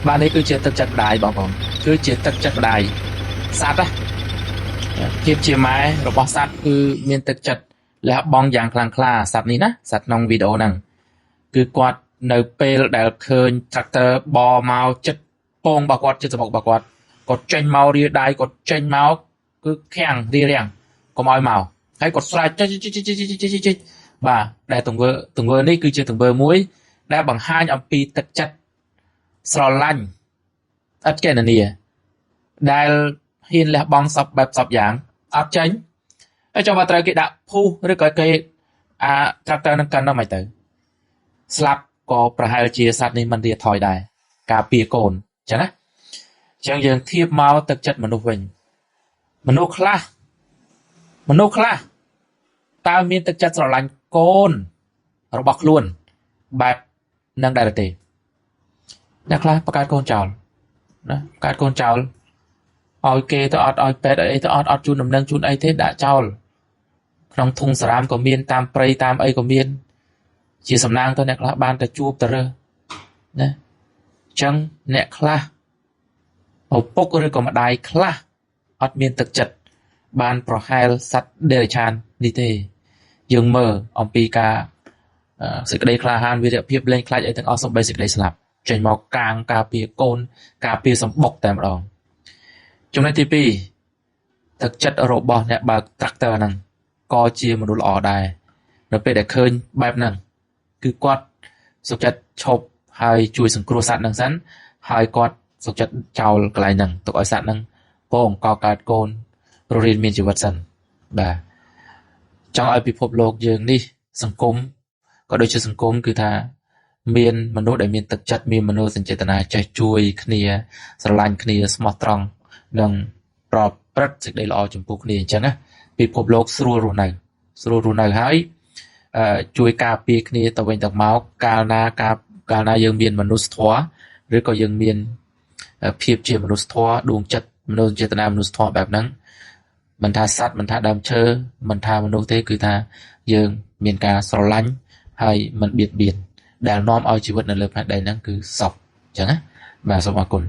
bạn ấy cứ chiaទឹកchất đài bảo còn cứ chiaទឹកchất đài sát á kiếp chia máy rồi bỏ sát cứ miênទឹកchất là bong dạng khlang kla sát ní ná sát nong video năng cứ quạt nơi pelដែលឃើញ tractor បមកចិត្តពងរបស់គាត់ចិត្តរបស់គាត់គាត់ចេញមករៀដៃគាត់ចេញមកគឺខាំងរៀរាំងកុំឲ្យមកហើយគាត់ស្រែកចេះបាទដែលទង្វើនេះគឺជាទង្វើមួយដែលបង្ហាញអំពីទឹកចិត្តស្រឡាញ់ឥតកេណនីដែលហ៊ានលះបង់សពបែបសពយ៉ាងអត់ចេញហើយចុះបើត្រូវគេដាក់ភូសឬក៏គេtractor នឹងកាន់ដល់មិនទៅស្លាប់ក៏ប្រហែលជាសត្វនេះមិនរៀថយដែរការពារកូនចឹងណាចឹងយើងធៀបមកទឹកចិត្តមនុស្សវិញមនុស្សខ្លះតើមានទឹកចិត្តស្រឡាញ់កូនរបស់ខ្លួនបែបនឹងដែរទេអ្នកខ្លះបង្កើតកូនចោលណាបង្កើតកូនចោលឲ្យគេទៅអត់ឲ្យពេទ្យអីទៅអត់ជូនដំណឹងជូនអីទេដាក់ចោលក្នុងធុងសារ៉ាមក៏មានតាមព្រៃតាមអីក៏មានជាសំណាងទៅអ្នកខ្លះបានទៅជួបទៅរើណាអញ្ចឹងអ្នកខ្លះឪពុកឬក៏ម្ដាយខ្លះអត់មានទឹកចិត្តបានប្រហែលសត្វដេរឆាននេះទេយើងមើលអំពីការសេចក្តីក្លាហានវីរភាពលែងខ្លាចអីទាំងអស់សំបីសេចក្តីស្លាប់ចេញមកកាងការពារកូនការពារសម្បុកតែម្ដងចំណុចទី2ទឹកចិត្តរបស់អ្នកបើក tractor ហ្នឹងក៏ជាមនុស្សល្អដែរនៅពេលដែលឃើញបែបហ្នឹងគឺគាត់សុខចិត្តឈប់ហើយជួយសង្គ្រោះសត្វហ្នឹងសិនហើយគាត់សុខចិត្តចោលកន្លែងហ្នឹងទុកឲ្យសត្វហ្នឹងពងកកើតកូនរស់រានមានជីវិតសិនបាទចង់ឲ្យពិភពលោកយើងនេះសង្គមក៏ដូចជាសង្គមគឺថាមានមនុស្សដែលមានទឹកចិត្តមានមនោសញ្ចេតនាចេះជួយគ្នាស្រឡាញ់គ្នាស្មោះត្រង់និងប្រព្រឹត្តសេចក្តីល្អចំពោះគ្នាអញ្ចឹងណាពិភពលោកស្រួលរស់នៅហើយជួយការពារគ្នាទៅវិញទៅមកកាលណាយើងមានមនុស្សធម៌ឬក៏យើងមានភាពជាមនុស្សធម៌ដួងចិត្តមនោសញ្ចេតនាមនុស្សធម៌បែបហ្នឹងមិនថាសត្វមិនថាដើមឈើមិនថាមនុស្សទេគឺថាយើងមានការស្រឡាញ់ហើយមិនបៀតបៀនដែលនាំឲ្យជីវិតនៅលើផែនដីហ្នឹងគឺសុខអញ្ចឹងណាបាទសូមអរគុណ